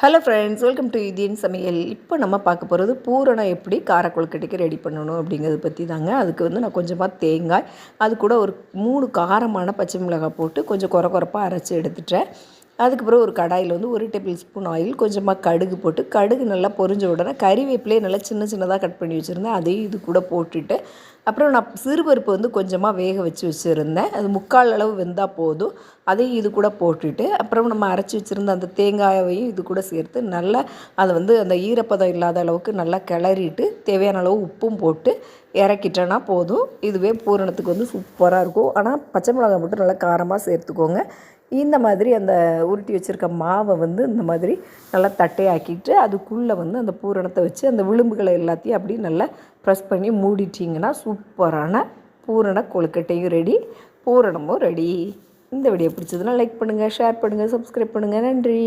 Hello friends, welcome to Indian சமையல். இப்போ நம்ம பார்க்க போகிறது பூரணம் எப்படி காரக்கொழுக்கட்டைக்கு ரெடி பண்ணணும் அப்படிங்கிறத பற்றி தாங்க. அதுக்கு வந்து நான் கொஞ்சமாக தேங்காய், அது கூட ஒரு 3 காரமான பச்சை மிளகாய் போட்டு கொஞ்சம் கொரப்பாக அரைச்சி எடுத்துட்டேன். அதுக்கப்புறம் ஒரு கடாயில் வந்து 1 டேபிள் ஸ்பூன் ஆயில், கொஞ்சமாக கடுகு போட்டு, கடுகு நல்லா பொரிஞ்ச உடனே கறிவேப்பிலையே நல்லா சின்னதாக கட் பண்ணி வச்சுருந்தேன். அதையும் இது கூட போட்டுட்டு, அப்புறம் நான் சிறுபருப்பு வந்து கொஞ்சமாக வேக வச்சுருந்தேன். அது 3/4 அளவு வெந்தால் போதும். அதையும் இது கூட போட்டுட்டு, அப்புறம் நம்ம அரைச்சி வச்சுருந்த அந்த தேங்காயையும் இது கூட சேர்த்து நல்லா அதை வந்து அந்த ஈரப்பதம் இல்லாத அளவுக்கு நல்லா கிளறிட்டு, தேவையான அளவு உப்பும் போட்டு இறக்கிட்டோன்னா போதும். இதுவே பூரணத்துக்கு வந்து சூப்பராக இருக்கும். ஆனால் பச்சை மிளகாய் மட்டும் நல்லா காரமாக சேர்த்துக்கோங்க. இந்த மாதிரி அந்த உருட்டி வச்சுருக்க மாவை வந்து இந்த மாதிரி நல்லா தட்டையாக்கிட்டு, அதுக்குள்ளே வந்து அந்த பூரணத்தை வச்சு அந்த விளிம்புகளை எல்லாத்தையும் அப்படியே நல்லா ப்ரெஸ் பண்ணி மூடிட்டிங்கன்னா சூப்பரான பூரண கொழுக்கட்டையும் ரெடி, பூரணமும் ரெடி. இந்த வீடியோ பிடிச்சதுன்னா லைக் பண்ணுங்கள், ஷேர் பண்ணுங்கள், சப்ஸ்கிரைப் பண்ணுங்கள். நன்றி.